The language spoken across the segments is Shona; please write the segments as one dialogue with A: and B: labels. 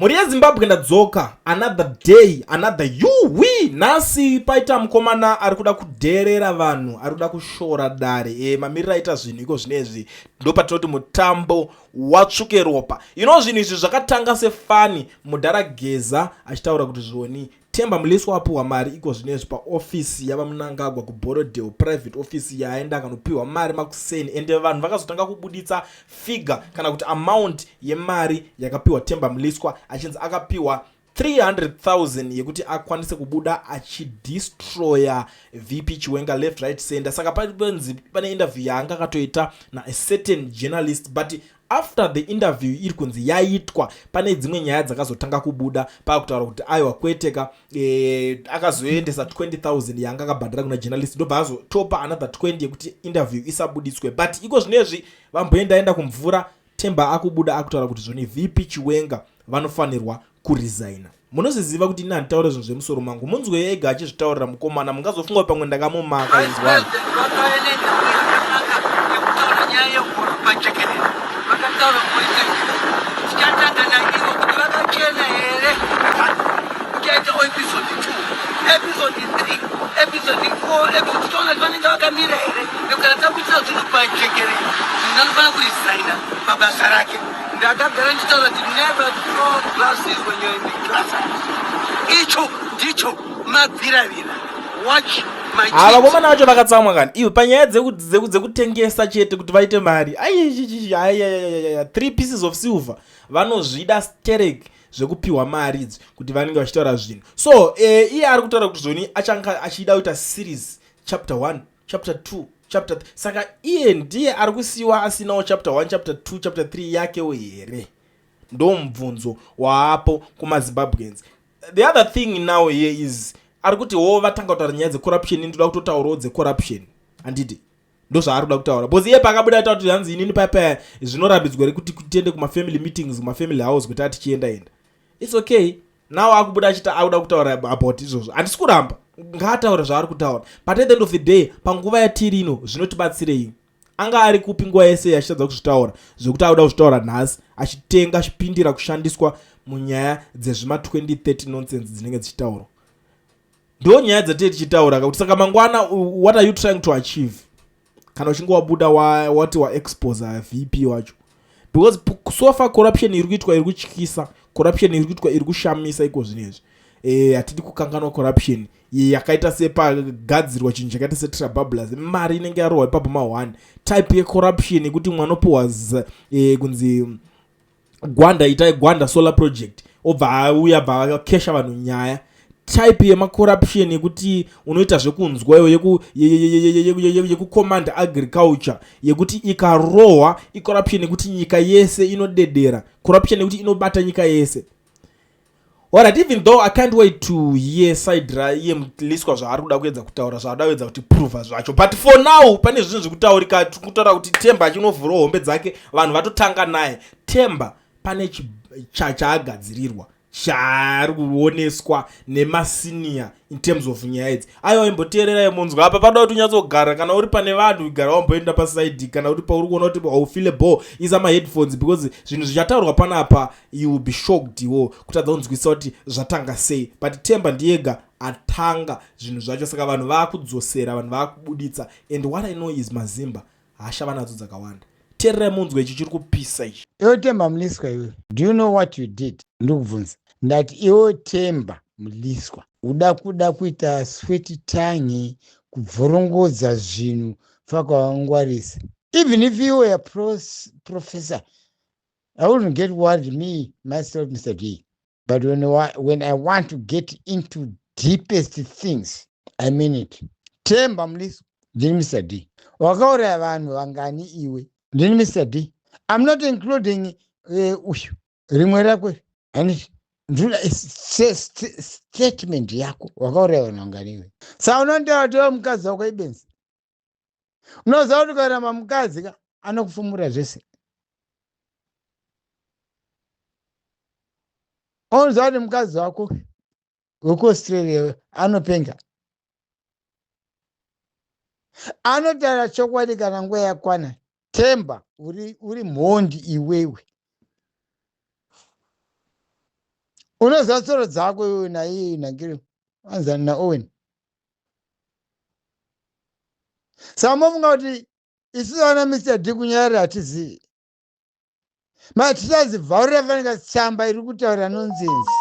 A: Muri yeZimbabwe ndadzoka another day another we nasi paita mukomana ari kuda kudherera vanhu ari kuda kushora dare mamiriro aita zvinhu iko zvinezvi ndopatinoti mutambo watsvuke ropa. Zvinhu izvi zvakatanga sefani Mudarageza achitaura kuti zvoni Temba Mliswa wapiwa mari iko zvinezvi paofisi yavaMnangagwa kuBorodale, private office yaenda akanopiwa mari makuseni, ende vanhu vakazotanga kubuditsa figure kana kuti amount yemari yakapiwa Temba Mliswa achinzi akapiwa 300,000 yekuti akwanise kubuda achidestroya VP Chiwenga left right center. Saka pane interview yaanga akatoita na a certain journalist, but after the interview iri kunzi yaitwa pane dzimwe nyaya dzakazotanga kubuda pakutaura kuti aiwa kweteka akazoendesa 20,000 yaanga akabhadhara kuna journalist ndobva azotopa another 20 yekuti interview isabuditswe. But iko zvinezvi vamboenda kumvura, Temba akubuda akutaura kuti zvoni VP Chiwenga vanofanirwa kuresigna. Munozviziva kuti ina nditaura zvinhu zvemusoro mangu, munzwe ega achizvitaurira mukomana, mungazofunga pamwe ndakamumaka izwani.
B: Episode 3, episode 4, episode 2 vanenge vakamira here nekuratidza kuti zvinopachekere zvinanofana kurisaina mabasa rake. Ndakagara ndichitaura kuti never throw glasses when you're in the class. Icho ndicho mabviravira. Watch my cheat.
A: Ava komana vacho vakatsamwa kani iwe panyaya dzekutengesa chete kuti vaite mari. 3 pieces of silver vanozvida stereke zvekupiwa mari idzi kuti vanenge vachitaura zvinhu. So iye ari kutaura kuti zvoni achanga achida kuita series chapter 1 chapter 2 chapter 3. Saka iye ndiye ari kusiyiwa asinawo chapter 1 chapter 2 chapter 3 yakewo here. Ndo mubvunzo waapo kumaZimbabweans. The other thing now here is ari kuti vatanga kutaura nyaya dzecorruption, ndoda kutotaurawo dzecorruption handiti ndo zvaari kuda kutaura. Because iye pakabuda aita kuti hanzi inini paya zvinorambidzwa kuti tiende kumafamily meetings kumafamily house kuti atichienda. It's okay. Now akubuda achita auda kutaura about izvozvo. Handisi kuramba. Ngaataura zvaari kutaura. But at the end of the day, panguva yatiri ino zvinotibatsirei? Anga ari kupi nguva yese achitadza kuzvitaura zvekuti auda kuzvitaura nhasi achitenga achipindira kushandiswa munyaya dzezvima 2030 nonsense dzinenge dzichitaurwa. Ndo nyaya dzatiri tichitaura kuti saka mangwana what are you trying to achieve? Kana uchinge wabuda wati waexpose VP wacho. Because so far corruption iri kuitwa iri kutyisa, corruption iri kuitwa iri kushamisa iko zvinezvi. Atidi kukanganwa corruption yakaita sepagadzirwa chinhu chakaita setrabubblers, mari inenge yarohwa ipapo ma1 type yecorruption yekuti mwanopuhwa kunzi gwanda itai gwanda solar project obva auya bva akesha vanhu nyaya. Type yemacorruption yekuti unoita zvekunzwa yekucommand agriculture yekuti ikarohwa, icorruption yekuti nyika yese inodedera, corruption yekuti inobata nyika yese. Alright, even though I can't wait to hear side iye Mliswa zvaari kuda kuedza kutaura zvaada kuedza kuti prove zvacho, but for now pane zvinhu zvekutaurika kutaura kuti Temba achinovhura hombe dzake vanhu vatotanga naye. Temba pane chaagadzirirwa chaari kuoneswa nemasenior in terms of nyaya idzi. Aiwa imboteererai munzwa apa pada kuti unyatsogara kana uri pane vanhu igara wamboenda paside kana uri pauri kuona kuti aufile ball isa ma-headphones because zvinhu zvichataurwa panapa you will be shocked iwo kutadza kunzwisa kuti zvatanga sei. But Temba ndiyega atanga zvinhu zvacho, saka vanhu vakudzosera, vanhu vakubuditsa, and what I know is Mazimba hashava nadzo dzakawanda. Teererai munzwa ichi chiri kupisa ichi.
C: Iwe Temba Mliswa iwe, do you know what you did? Ndikubvunza ndati iwe Temba Mliswa kuda kuita sweet tongue kubvorongodza zvinhu fakawangwarisa. Even if you were a professor, I wouldn't get worried, me myself, Mr. D. But when I want to get into deepest things, I mean it. Temba Mliswa ndini Mr. D. Wakauraya vanhu vangani iwe ndini Mr. D. I'm not including rimwe rakwe. And statement yako wakauraya vanhu vangani iwe. Saka unondotaura mukadzi wako ibenzi. Unoziva kuti ukarama mukadzi anokufumura zvese. Unoziva kuti mukadzi wako wekuAustralia anopenga. Anotaura chokwadi kana nguva yakwana. Temba uri mhondi iwewe. unoziva tsoro dzako iwe naiye nagiri anzani naowen. Saka mofunga kuti isusu vana Mr D kunyarari hatizivi. Tichazibvarura fanika tsamba iri kutaura nonsense.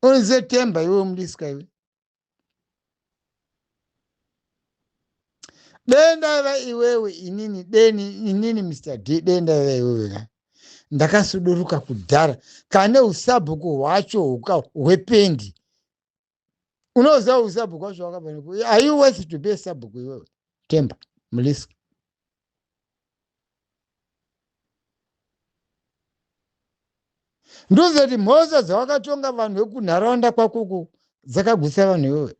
C: Unozetemba iwe mudiswa iwe. Denda iva iwewe inini Mr D denda iva iwewe. Ndakasuduruka kudhara kane usabhuku hwacho hwependi. Unoziva usabhuku hwacho hwakabva. Are you worth to be sabhuku iwewe? Temba muliswa. Ndozoti mhosva dzawakatonga vanhu vekunharaunda kwakuku dzakagutsa vanhu iwewe.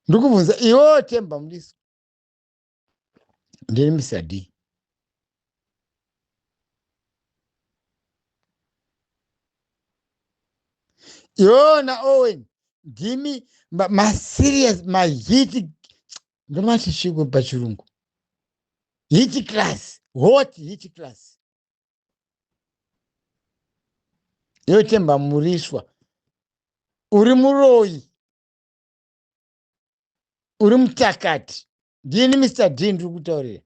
C: Ndikubvunza iwewe Temba muliswa. Ndini Mr D. Iwona Owen ndimi serious hit ndomati chiko pachirungu. Hit class, hot hit class. Iwe Temba muriswa. Uri muroyi. Uri mutakati. Ndini Mr D ndiri kutaurira.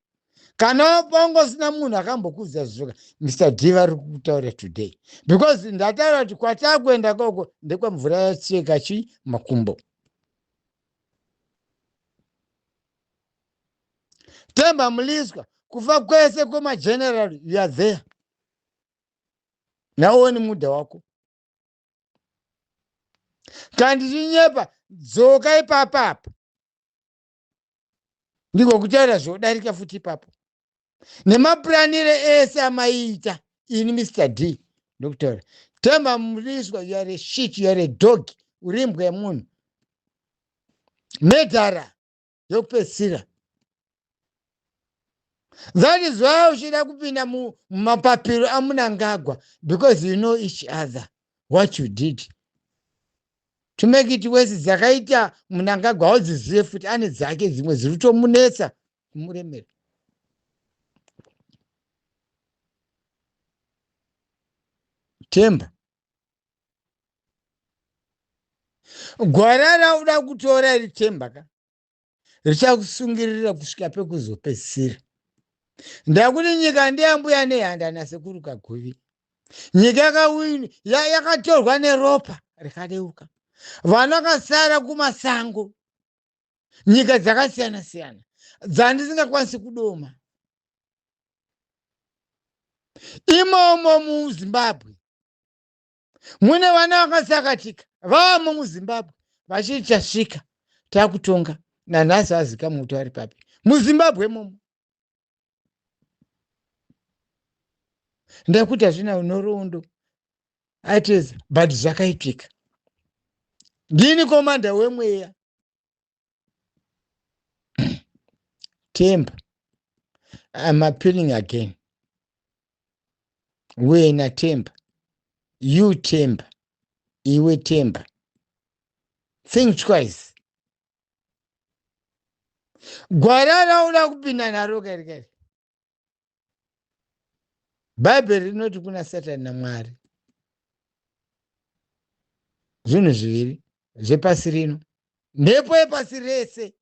C: Kana pangosina munhu akambokudza zvoka Mr D vari kutaura today. Because ndataura kuti kwatakuenda koko ndekwamvura yacheka makumbo. Temba muliswa kufa kwese kwemageneral you are there. Naoni muda wako. Kandi chinyepa dzoka ipapapa. Ndiko kutaura zvodarika futi ipapo. Nemapuranire ese amaita ini Mr D ndokutaura. Temba muliswa you are a shit, you are a dog. Uri imbwa yemunhu. Medhara yokupedzisira. That is why uchida kupinda mumapapiro amunangagwa, because you know each other what you did. To make it worse, dzakaita munangagwa audzizive futi ane dzake dzimwe ziri kutomunetsa kumuremera. Temba. Gwara rauda kutora iri Temba ka richakusungirira kusvika pekuzopedzisira. Ndakuti nyika ndeyambuya nehanda nasekuru Kaguvi. Nyika yakatorwa neropa rikadeuka. Vana vakasara kumasango. Nyika dzakasiyana siyana dzandisingakwanisi kudoma. Imomo muZimbabwe mune vana vakasakatika vamo muZimbabwe vachiti tasvika takutonga nanhasi vazika muti vari papi muZimbabwe momo. Ndakuti hazvina unorondo aiteza but zvakaitika. Ndini komanda wemweya. Temba, I'm appealing again. Wena Temba, you Temba, iwe Temba. Think twice. Gwara rauda kupinda naro kari. Bhaibheri rinoti kuna Satani naMwari. Zvinhu zviviri zvepasi rino. Mhepo yepasi rese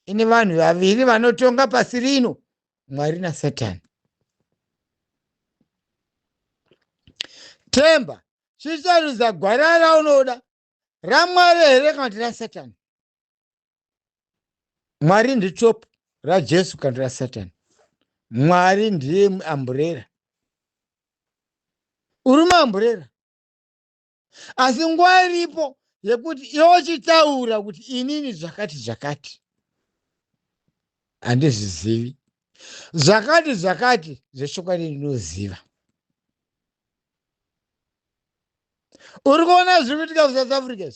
C: ine vanhu vaviri vanotonga pasi rino, Mwari naSatani. Temba, chicharudza gwara raunoda raMwari here kana kuti raSatani? Mwari nditsvopo raJesu kana raSatani? Mwari ndiye amburera. Uri muamburera. Asi nguva iripo yekuti iwe chitaura kuti inini zvakati handizvizivi. Zvakati zveshokwadi ndinoziva. Uri kuona zviri kuitika kuSouth Africa.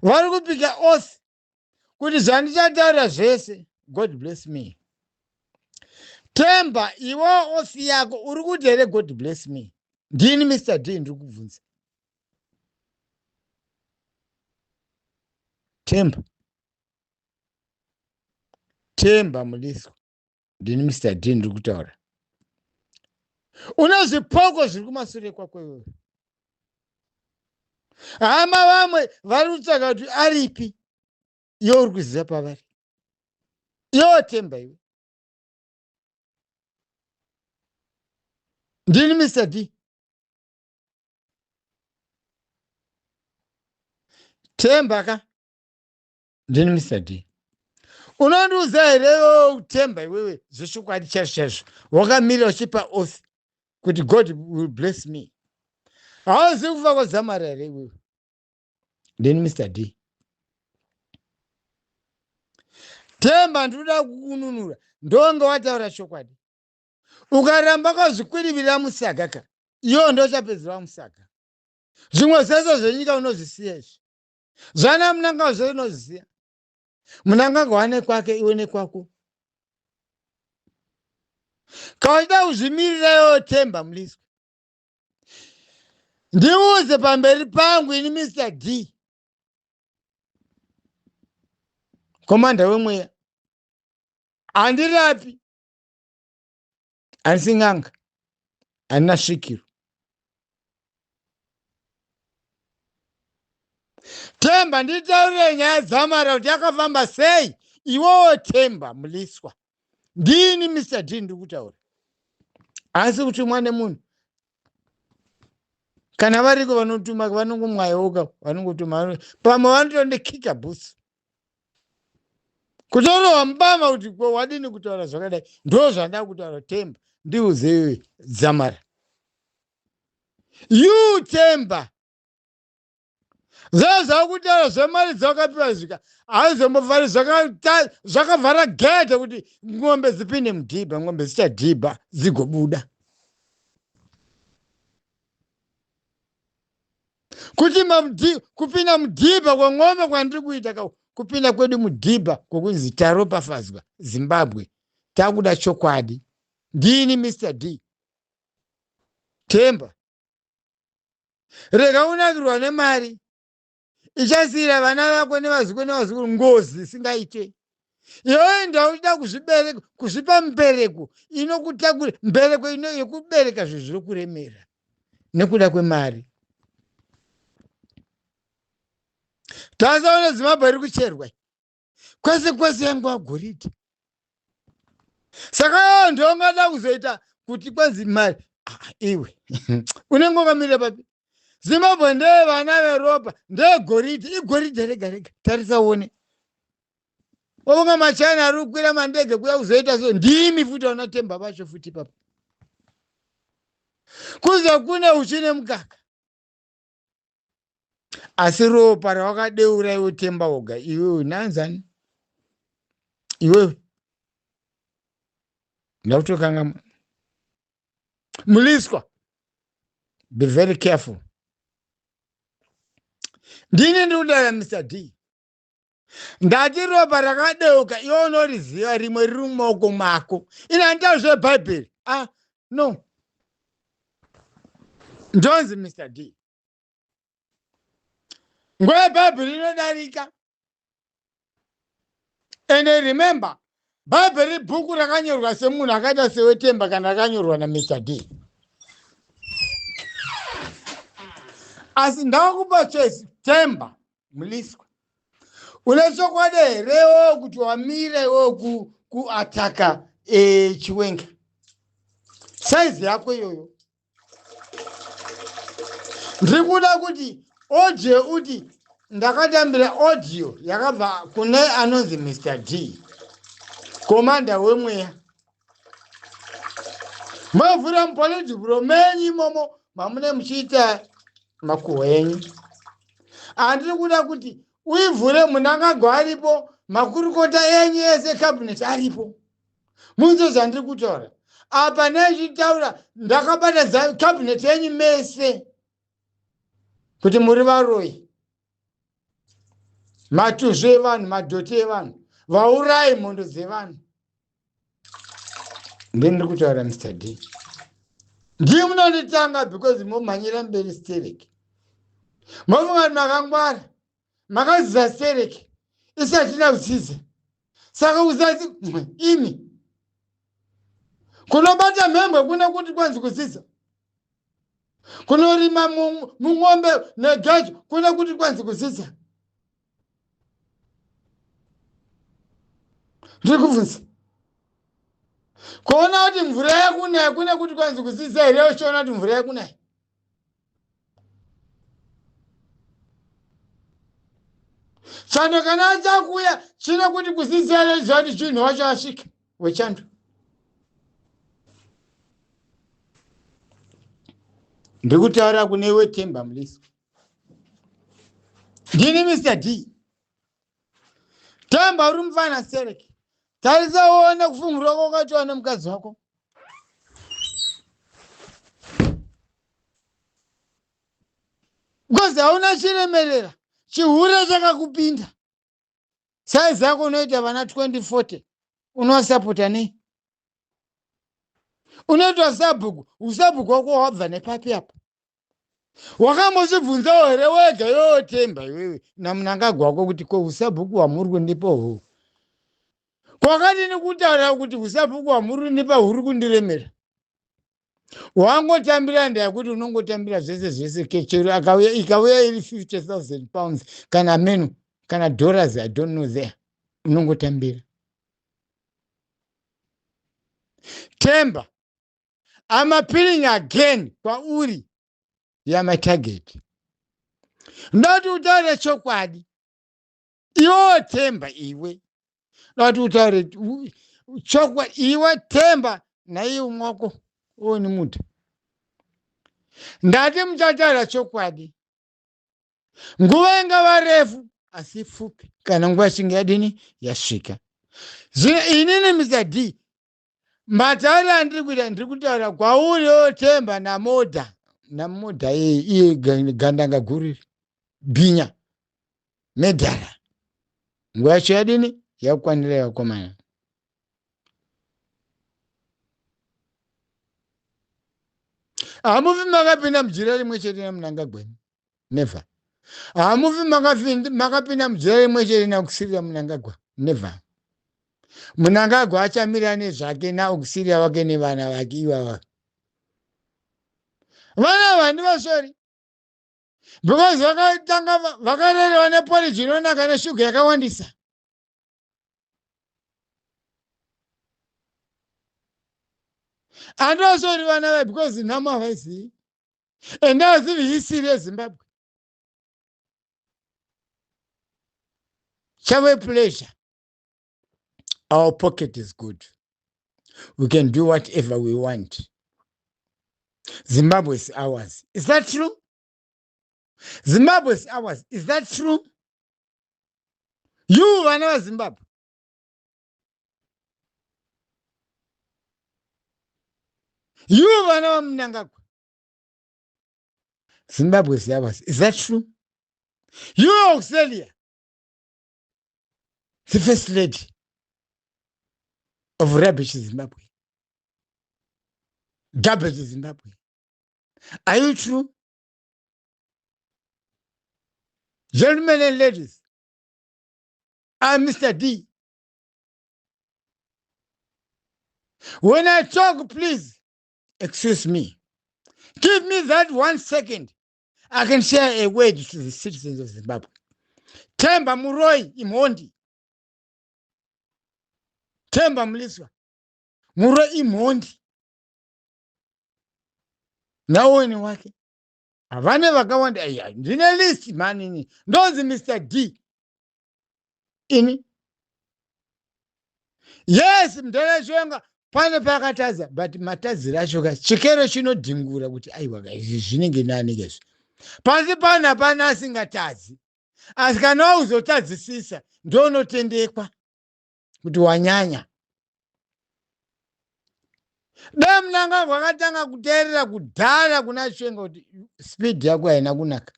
C: Vari kupika oath kuti zvandichataura zvese God bless me. Temba, iwe oath yako uri kuti here God bless me? Ndini Mr D ndiri kubvunza. Temba muliswa. ndini Mr. D ndiri kutaura. Una zvipoko zviri kumashure kwako iwewe. Hama vamwe vari kutsvaga kuti aripi, iwe uri kuziva pavari. Iwe Temba iwe. Ndini Mr. D. Temba ka. Ndini Mr. D. Unondiudza here iwewe Temba iwewe zvechokwadi chaizvo wakamira uchipa oath kuti God will bless me. Hauzi kufa kwazamara here iwewe. Ndini Mr. D. Temba ndinoda kukununura ndonge wataura chokwadi. Ukaramba kuzvikwirivira musaga ka, iwo ndochapedzera musaga. Zvimwe zvese zvenyika unozvisiya izvi. Zvana munanga zvinozviziya. Munanga wane kwake iwe nekwako. Kauda kuzvimirira iwe Temba muliswa. Ndiuze pamberi pangu ini Mr. D. Komanda wemweya. Andirapi. Ansinganga. Andina svikiro. Temba nditaurire nyaya dzamara kuti yakafamba sei. Iwewe Temba muliswa. Ndini Mr. D ndiri kutaura. Asi kuti mwana munhu. Kana variko vanotuma vanongomwayoka vanongotuma pamwe vanotondikika bhusi. Kutorowa mubama kuti wadini kutaura zvakadai. Ndo zvandada kutaura Temba. Ndiuze iwe dzamara. You Temba. Zvakutaura zvemari dzakapiwa zvika. Aizombovhari zvakavhara gate kuti ng'ombe dzipinde mudhibha, ng'ombe dzichadhibha dzigobuda. Kuti kupinda mudhibha kweng'ombe kwandiri kuita kupinda kwedu mudhibha kwokunzi taropafadzwa Zimbabwe. Takuda chokwadi. Ndini Mr. D. Temba. Rega unakirwa nemari. Ichasira vana vako nevazukuru ngozi isingaite. Iwe ndauda kuzvipa mubereko inokutakura mubereko yekubereka zviri kuremera nekuda kwemari. Tazaona Zimbabwe iri kucherwa. Kwese yangu agoridhe. Saka ndongada kuzoita kuti kwenzi mari. Iwe. Unenge wakamira papi? Zimbabwe ndeye vana veropa, ndeye goridhe, igoridhe rega. Tarisa uone. Wabonga machana ari kukwira mandege kuya kuzoita so ndimi futi ona Temba vacho futi papa. Kuza kune uchine mukaka. Asi ropa rawakadeura iwe Temba woga. Iwe unanzani? Iwe. Ndautokanga muliswa. Be very careful. Ndini ndudara Mr. D. Ndati ropa rakadeuka iwe unoriziva rimwe riri mumaoko mako. Ina ndau zveBhaibheri. No. Ndonzi Mr. D. Nguva yeBhaibheri inodarika. And remember, Bhaibheri bhuku rakanyorwa semunhu akaita sewe Temba kana rakanyorwa naMr. D. Asi ndakupa choice Temba muliswa. Une chokwadi here kuti wamire kuataka Chiwenga. Size yako iyoyo. Ndikuda kuti oje uti ndakatambira audio yakabva kune anonzi Mr. D. Komanda wemweya. Mavhura mupolitiki menyu imomo mamune muchiita makuhwa enyu. Andiri kuda kuti uivhure munangagwa aripo, makurukota enyu ese cabinet aripo. Munzo zvandiri kutaura. Apa nechitaura ndakabata cabinet enyu mese. Kuti muri varoi. Matuzve evanhu, madhoti evanhu. Vaurai mhondo dzevanhu. Ndiri kutaura Mr. D. Ndii munonditanga because momhanyira mberi stereki. Mofunga makangwara. Makaziza stereki. Isatina kutsiza. Saka uzasi imi. kunobata mhembwe kuna kuti kwanzi kusisa, kunorima mung'ombe negacho kuna kuti kwanzi kusisa. Ndiri kubvunza kuona kuti mvura yakunaya kuna kuti kwanzi kusisa here, uchiona kuti mvura yakunaya. Chando kana achakuya chino kuti kusisa here zvati chinhu wacho asvika wechando. Ndiri kutaura kune iwe Themba Mliswa. Ndini Mr. D. Themba uri mufana Sereke. Tarisa uone kufungura kwakatiwa nemukadzi wako. Because hauna chiremerera, chihure chakakupinda. Saizi yako unoita vana 2040, unosapota nei? Unoitwa sabhuku, usabhuku wako wabva nepapi apa. Wakambochibvunzawo here wega iwewe Themba iwewe namunangagwa wako kuti ko usabhuku wamuri kundipa huu. Kwakadini kutaura kuti usabhuku wamuri kundipa huri kundiremera. Wangotambira ndaya unongotambira zvese kechero ikauya iri 50,000 pounds kana menu kana dollars, I don't know there. Unongotambira. Themba, I'm appealing again kwauri my target. Ndoti utaure chokwadi. Iwe Themba iwe. Ndoti utaure chokwadi iwe Themba na iwe mwako oni muda. Ndati muchataura chokwadi. Nguva ingava refu asi fupi kana nguva ishinge yadini yasvika. Inini Mr. D, matauro andiri kuita ndiri kutaura kwauri Themba namodha iye gandanga guru bhinya medhara. Nguva yacho yadini yakwanira yakomana. Hamuvi makapinda mujira rimwe chete naMunangagwa. Never. Hamuvi makapinda mujira rimwe chete naUkusirira Munangagwa. Never. Munangagwa achamira nezvake naUkusirira wake nevana vake ivava. Vana vandivasori. Because vakarerewa neporridge inonaka neshuga yakawandisa. And also vana because nama vaisi. And now it's history of Zimbabwe. Shall we pleasure? Our pocket is good. We can do whatever we want. Zimbabwe is ours. Is that true? Zimbabwe is ours. Is that true? You vana Zimbabwe. You vana Munangagwa. Zimbabwe is ours. Is that true? You Australia, the first lady of rubbish Zimbabwe. Garbage Zimbabwe. Are you true? Gentlemen and ladies, I'm Mr. D. When I talk, please, excuse me. Give me that 1 second. I can share a word to the citizens of Zimbabwe. Themba Muroi Imondi. Themba Mliswa. Muroi Imondi. Naoni wake. Avane vakawanda aya. Ndine list manini. Ndozi Mr. D. Ini. Yes, mdele shwenga. Pane pakataza. But matazi rashoka. Chikero chinodhingura kuti aiwa guys. Zvinenge nani guys. Pasi pana asingatazi. Asikana uzotadzisisa. Ndonotendekwa. Kuti wanyanya. Munangagwa wakatanga kuteerera kudhara kuna Shwenga kuti speed yako haina kunaka.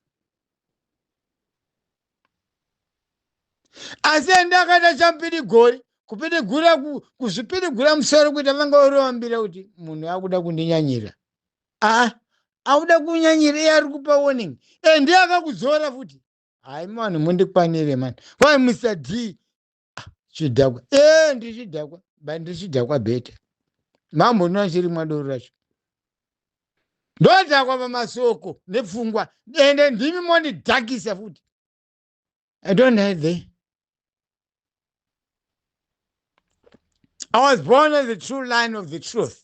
C: Asi enda akaita champiri gori kupidigura kuzvipidigura musoro kuti vanga urovambira kuti munhu akuda kundinyanyira. Akuda kunyanyira iye ari kupa warning. Ndiye akakuzora futi. Hai mani mundikwanire mani. Why Mr. D? Chidhakwa. Ndichidhakwa. But ndichidhakwa better. mambo nochiri mwadoro racho ndotakwa pamasoko nepfungwa ende ndimi monidhakisa futi. I don't have the I was born on the true line of the truth.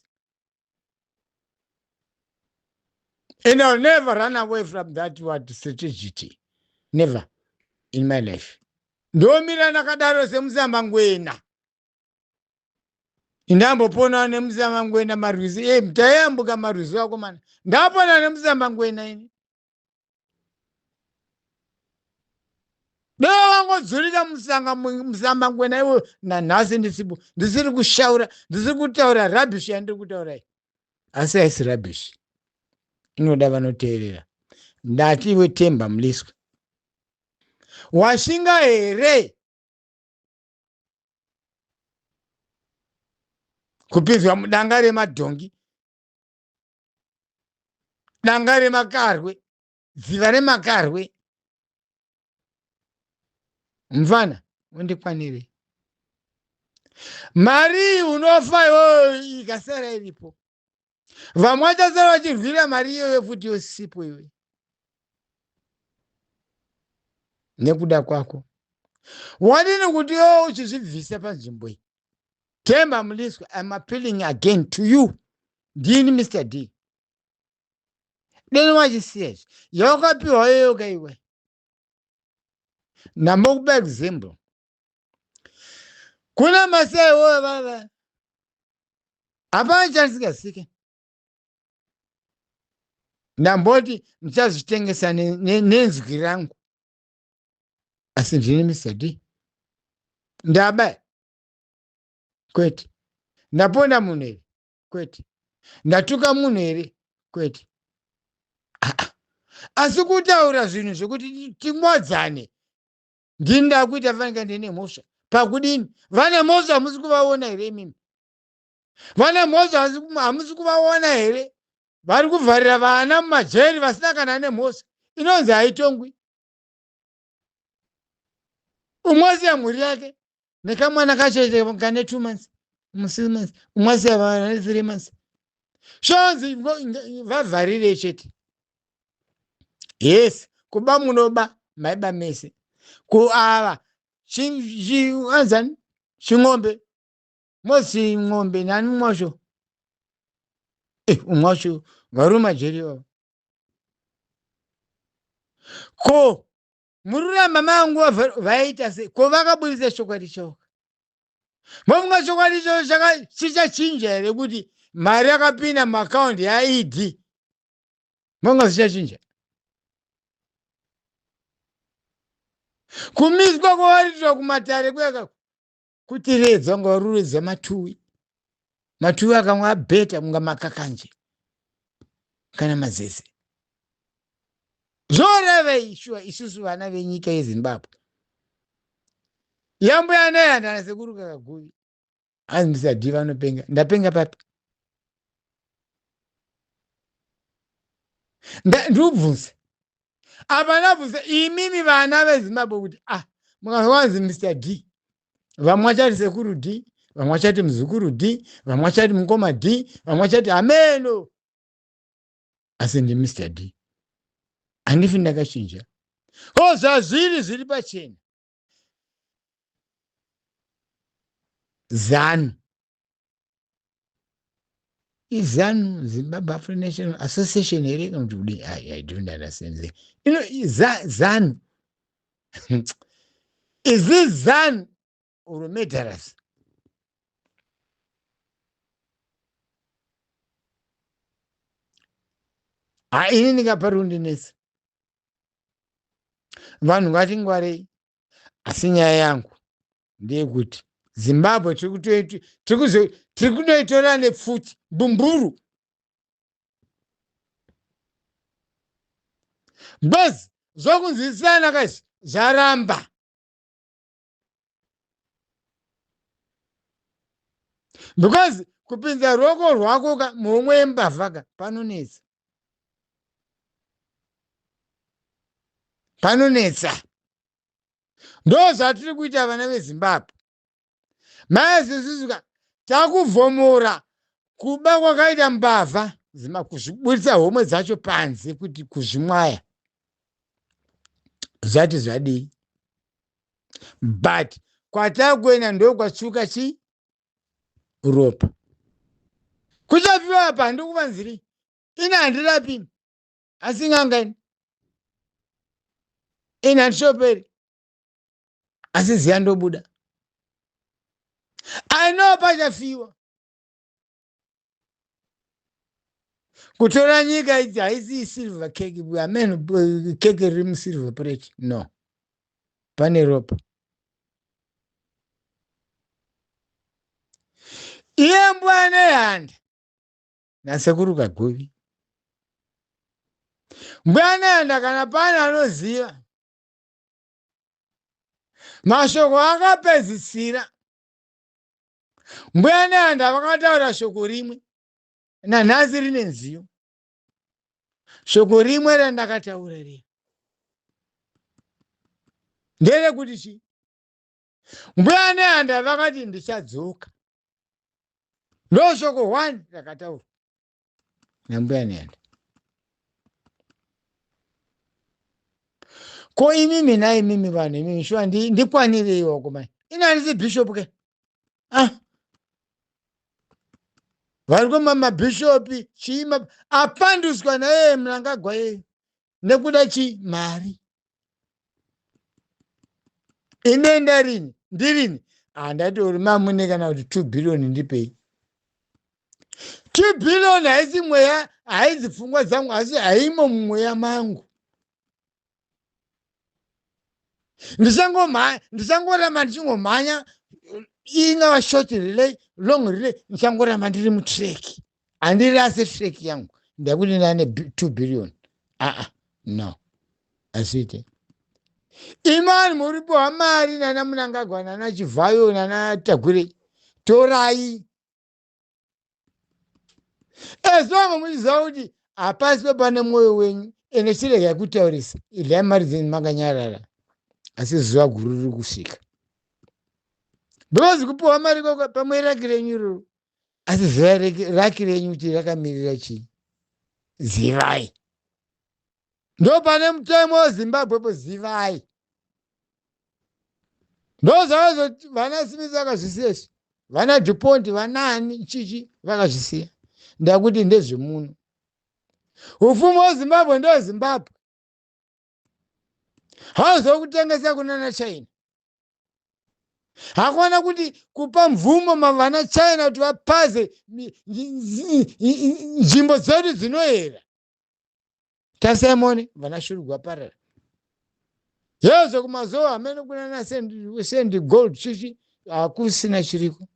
C: And I'll never run away from that word strategy. Never in my life. Ndomira nakadaro semuzamangwena. Indambopona nemuzamangwena marwizi. Mtayambuka marwizi wako mana. Ndapona nemuzamangwena ini. Ndowangodzurika muzamangwena iwo nanhasi ndisiri kushaura, ndisiri kutaura rubbish yandiri kutaura iyi. Asi haisi rubbish. Inoda vanoteerera. Ndati iwe Temba Mliswa. Washinga here kupinzwa mudanga remadhongi, danga remakarwe, dziva remakarwe. Mfana undikwanire. Mari unofa iwe ikasara iripo. Vamwe vachasara vachirwira mari iyoyo futi yosipo iwe. Nekuda kwako. Wadini kuti uchizvibvisa panzvimbo iyi. Temba Mliswa, I'm appealing again to you. Ndini Mr. D. Deni wachisiya izvi. Yawakapiwa yoyoka iwe. Namokupa example. Kuna masai woyo baba. Hapana chandisingasike. Ndamboti ndichazvitengesa nenzwi rangu. Asi ndini Mr. D. Ndaba. Kwete. Ndaponda munhu here. Kwete. Ndatuka munhu here. Kwete. Asi kutaura zvinhu zvokuti timwadzane. Ndini ndakuita fanika ndine mhosva. Pakudini? Vane mhosva hamusi kuvaona here mimi? Vane mhosva hamusi kuvaona here? Vari kuvharira vana mumajeri vasina kana nemhosva. Inonzi haitongwi. Umwasiya mhuri yake nekamwana kacho kane 2 months, 6 months, umwasiya vana 3 months. Shonzi vavharire chete. Yes, kuba munoba maiba mese. Kuava anzani ching'ombe mosi ng'ombe nani mwasho. Umwasho varuma jeri wavo. Ko mururamba mangu vaita se ko vakabudisa chokwadi chavo. Momwe chokwadi chavo chichachinja here kuti mari yakapinda muaccount yaID. Monga zvichachinja. Kumiswa kwavariitwa kumatare kweka kuti redza nga ruredza matuwi. Matuwi akamwe abheta munga makakanje. Kana mazeze. Zoreve isusu vana venyika yeZimbabwe. Yambo yanayanda sekuru kakaguvi. Anzi Mr. D vanopenga. Ndapenga papi. Ndubvunza. Apa ndabvunza imimi vana veZimbabwe kuti mukawanzi Mr. D. Vamwe vachati sekuru D, vamwe vachati muzukuru D, vamwe vachati mukoma D, vamwe vachati ameno. Asi ndi Mr. D. Handifi ndakachinja. Zvazviri zviri pachena. ZANU. IZANU, Zimbabwe African National Association here kana kuti kudini? I don't understand. ZANU. Is this ZANU or Metaras? Ini ndingaparundi nesi. Vanhu ngatingwarei. Asi nyaya yangu ndeyekuti Zimbabwe tiri kunoitora nepfuti bumburu. Basi zvokunzwisisana kaisi zvaramba. Because kupinza ruoko rwako mumwe yembavha panonetsa. Panonetsa. Ndo zvatiri kuita vana veZimbabwe. Maizvizvizvi takuvhomora kuba kwakaita mbavha kuzviburitsa homwe dzacho panze kuti kuzvimwaya zvati zvadii, but kwatakuenda ndokwatsvuka ropa. Kuchapiwa apa handikuvanziri, ina handirapini, asi ng'angani ina handishoperi, asi ziya ndobuda. Aino pachafiwa. Kutora nyika idzi haisi silver cake, amen, keke riri musilver plate, no, pane ropa. Iye mbwana yehanda nasekuru Kagovi, mbwana yehanda kana pane anoziva mashoko akapedzisira, mbwana yehanda vakataura shoko rimwe, nanhasi rine nziyo. Shoko rimwe randakataura riya nderekuti chi, mbwana yehanda vakati ndichadzoka. Ndo shoko 1 rakataurwa nambwana yehanda. Ko imimi naimimi vanhu imimi shuwa ndikwanireiwo kumai, ina handisi bishop ke? Vari kwamabhishopi chiima apanduswa naye Mnangagwa yeye nekuda chi mari. Inenda rini ndirini handatori mamune kana kuti 2 billion ndipei. 2 billion haisi mweya, haisi pfungwa dzangu, asi haimo mumweya mangu. Ndichangoramba ndichingomhanya ingava short relay, long relay, ndichangoramba ndiri mutreki. Handiri asi treki yangu ndakuti ndane 2 billion. No, asite. Imani muripo hamari nana Mnangagwa nana Chivhayo nana Tagure, torai. Ezongo muchiziva kuti hapasi pane mwoyo wenyu ene chirega yakutaurisa idlai mari dzenyu makanyarara, asi zuva guru riri kusvika. Because kupiwa mari pamwe raki renyu iroro, asi zuva raki renyu kuti rakamirira chii, zivai. Ndo pane mutemo weZimbabwe po, zivai. Ndo zvavazoti vana Smith vakazvisiya, vana DuPont, vanani chichi vakazvisiya, ndakuti ndezvemuno. Ufumi weZimbabwe ndo Zimbabwe. Hauzokutengesa kunana China. Hakuna kuti kupa mvumo mavana China kuti vapaze nzvimbo dzedu dzinoyera. Tasemoni vana shurugwa parara. Yezo kumazuva amene kunana sendi gold chichi hakusina chiriko.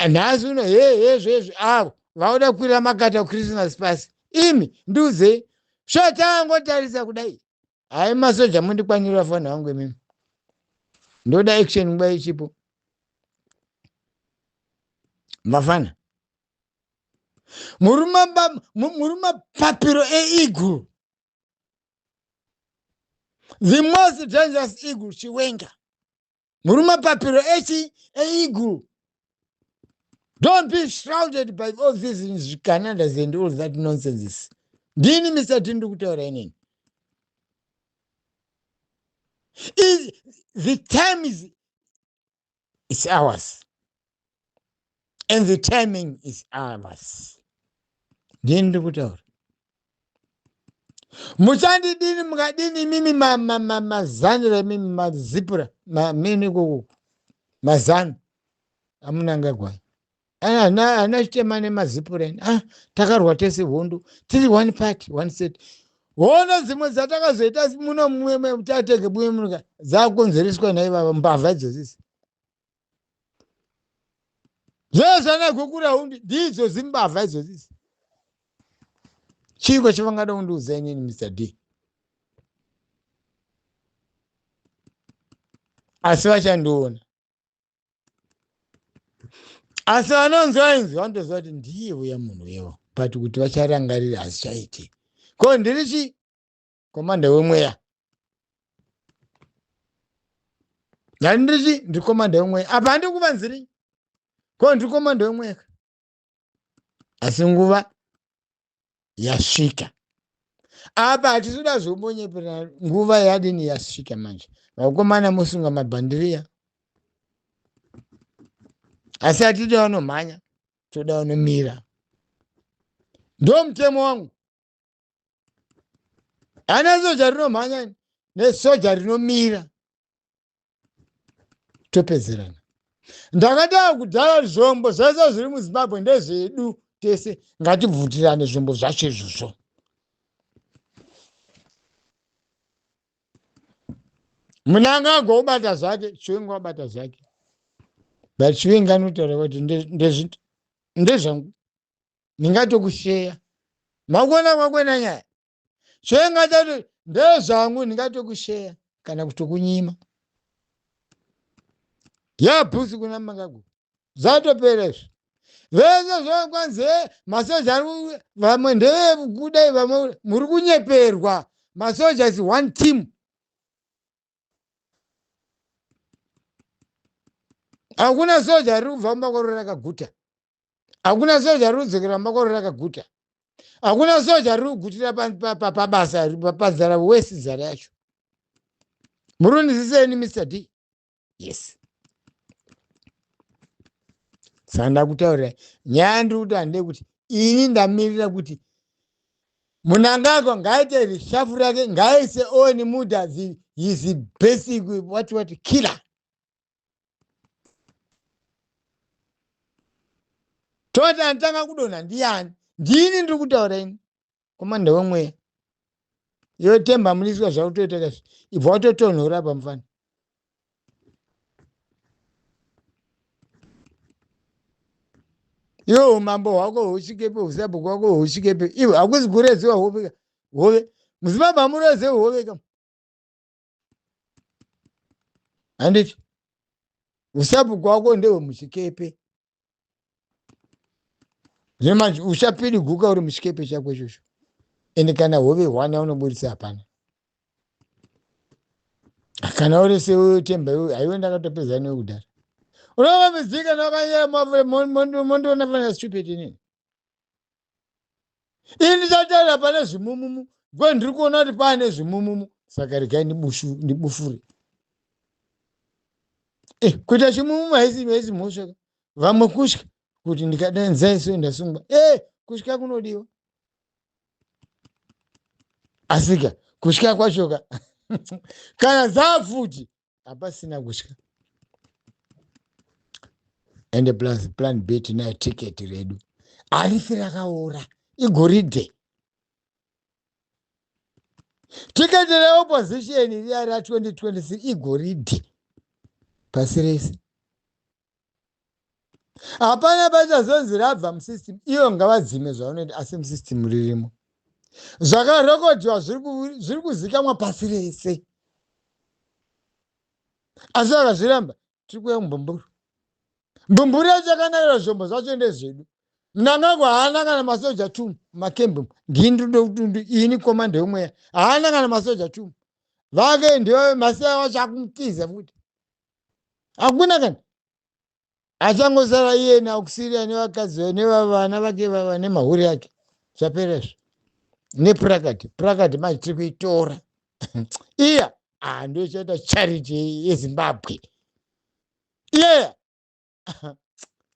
C: Nhasi uno yezvo avo vauda kukwira makata Christmas pasi. Imi nduze shotangotarisa kudai. Hai masoja mundikwanira fana wangu mimi. Ndoda action nguva ichipo. Mafana. Muruma papiro eagle. The most dangerous eagle, Chiwenga. Muruma papiro eagle. Don't be shrouded by all these Canadas and all that nonsense. Dini Mr. Tindu kutaura inini. The time is ours. And the timing is ours. Dini kutaura. Muchandi dini mukadini mimi mazanira mimi mazipura mini kuku mazanu aMnangagwa. Anachitema nemazipura takarwa tese hondo tiri one party one set. Hono dzimwe dzatakazoita muno mumwe tateke buye munuka dzakonzereswa naivava mbavha idzozisi. Zvozvana kukura hundi ndidzo zimbavha idzozisi. Chiko chavangada kundiudza inini Mr. D. Asi vachandiona. Asi vanonzwa inzwi vandoziva kuti ndiye uya munhu wewo. But kuti vacharangarira hazvichaite. Ko ndiri chi? Komanda wemweya. Ndiri chi? Ndiri komanda wemweya. Apa handikuvanziri? Ko ndiri komanda wemweya. asi nguva yasvika. Apa hatisuda zombonyepera, nguva yadini yasvika manje. Vakomana musunga mabhandiriya. Asi hatida vanomhanya, toda vanomira. Ndo mutemo wangu. Hana soja rinomhanya nesoja rinomira. Topedzerana. Ndakada kudhara zvombo zvese zviri muZimbabwe ndezvedu tese, ngatibvutirane zvombo zvacho izvozvo. Munangagwa ubata zvake, Chiwenga wabata zvake. But Chiwenga anotaura kuti ndezvangu, ndingatokusheya. Makona kwakwena nyaya. Chiwenga atati ndezvangu, ndingatokusheya kana kutokunyima. Yapusi kuna Mnangagwa. Zvatoperezvo. Vese zvokwanzi masoja vamwe ndevekudai vamwe muri kunyeperwa. Masoja is one team. Hakuna soja riri kubva mumakore rakaguta. Hakuna soja riri kudzokera mumakore rakaguta. Hakuna soja riri kugutira pabasa pazara wesi zara yacho. Murundisiseni Mr. D. Yes. Sanda kutaura nyaya ndiri kuti handei kuti ini ndamirira kuti Mnangagwa ngaite rishafu rake, ngaise oni muda his basic what killer. Tota ndanga kudona ndiani? Ndini ndiri kutaura ini. Komanda wemweya. Yotemba muliswa zvautoita kasi. Ibva watotonhora pamufana. Yo mambo hwako huchikepe, husabu hwako huchikepe. Iwe hakuzi kurezewa hove. Muzimbabwe hamurezewa hove kama. Handiti. Husabu hwako ndewe muchikepe. Zvemanje uchapiri guka uri muchikepe chako ichocho. Ende kana hove hwana unoburitsa hapana. Kana uri setemba haiwe ndakatopedza nekudhara. Unova mizika nakanyera mondo unafanya stupid nini? Ini chatara pane zvimumumu. Gwe ndiri kuona kuti pane zvimumumu. Saka regai ndibufure. Kuita chimumumu haisi mhosva. Vamwe kutya kuti ndikadai so ndasungwa. Kutya kunodiwa. Asika kutya kwachoka. Kana zafuti hapasina kutya. Ende plus plan B tinayo ticket redu. Arifi rakaora. Igoridhe. Ticket re opposition riya ra 2023 igoridhe. Pasi rese. Hapana pachazonzi rabva musystem. Iyo ngavadzime zvaunoita asi musystem ririmo. Zvakarekodwa zviri kuzikamwa pasi rese. Asi vakazviramba tiri kuuya muBhumburu. Mbumburi yachakanakira zvombo zvacho ndezvedu. Mnangagwa haana kana masoja 2 makembu. Ndindu ini komanda yomweya. Haana kana masoja 2. Vake ndio masaya wacho akumutiza futi. Hakuna kana. Achangosara iye nakusiriya nevakadzi nevavana vake nemahuri yake. Zvaperezvo. Neprakati manje tiri kuitora. Iya ndio chaita charity yeZimbabwe. Iya.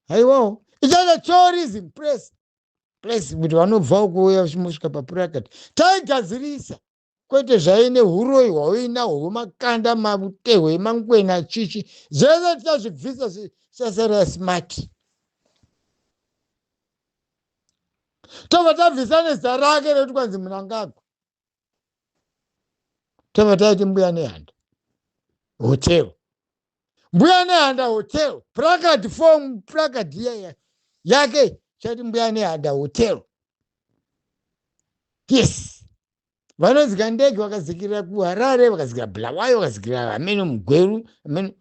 C: Haiwa. Ichaita tourism place kuti vanobva ukuuya kusvika paprakati. Taigadzirisa. Kwete zvaine huroi hwainahwo hwemakanda mabutehwe emangwena chichi. Zvese tichazvibvisa sasara smart. Tobva tabvisa nezita rake rekuti kwanzi Mnangagwa. Tobva taiti mbuya nehanda. Hotel. Mbuya nehanda hotel. Prakati form prakati yake chati mbuya nehanda hotel. Yes. Vanozika ndege vakazikira kuHarare, vakazikira Bulawayo, vakazikira ameno mugweru, ameno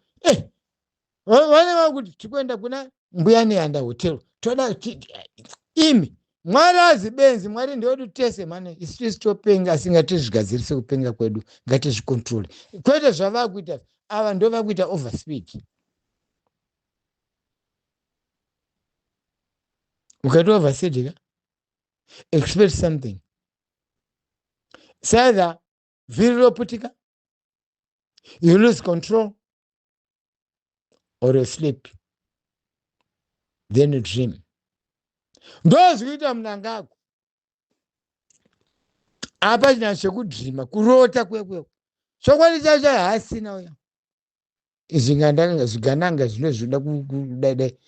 C: vane vakuti tikwenda kuna mbuya nehanda hotel. Toda imi Mwari azibenzi, Mwari ndio tutese mane. Isi topenga asingatizvigadzirise kupenga kwedu, ngatizvikontrole. Kwete zvavakuita ava ndio vakuita overspeed. Ukati overspeed expect something. It's either viri putika, you lose control, or you sleep, then you dream. Those kuita mnangako apa china chekudhima kurota kwekweko chokwadi chacho haasina uya zvigananga zvinozvida kudai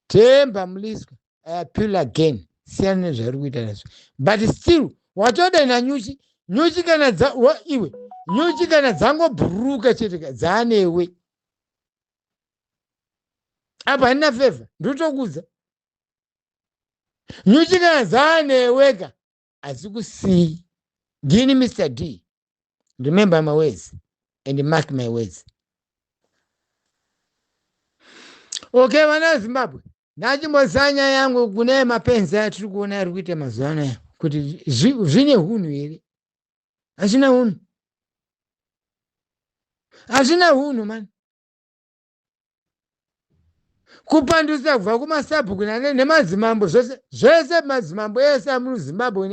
C: Temba Mliswa appeal again siyana nezvaari kuita nazvo but still watoda nanyuchi nyuchi kana iwe nyuchi kana dzangobhururuka chete dzaanewe apa handina favor ndotokudza nyuchi kana dzaaneweka hadzikusii. Ndini Mr. D. Remember my words and mark my words. Okay, vana Zimbabwe. Nachimbozanya yangu kune mapenzi atiri kuona ari kuita mazuva anaya kuti zvine hunhu here. Hazvina hunhu. Hazvina hunhu man. Kupandusa kubva kumasabhuku nemadzimambo zvese madzimambo ese amuri Zimbabwe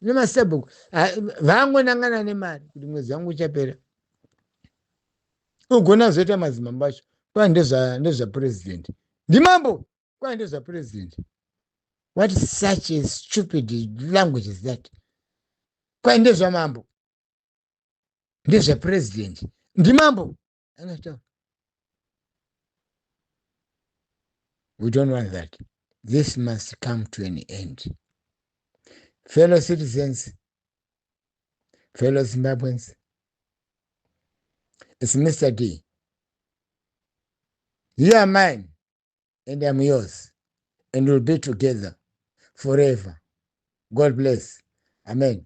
C: nemasabhuku vangonangana nemari kuti mwedzi wangu uchapera. Ugona zoita madzimambo acho kwai ndezvapurezidendi. Ndimambo kwai ndezvapurezidendi. What such a stupid language is that? Kwai ndezvamambo ndezvapurezidendi. Ndimambo. We don't want that. This must come to an end. Fellow citizens, fellow Zimbabweans, it's Mr. D. You are mine, and I'm yours, and we'll be together forever. God bless. Amen.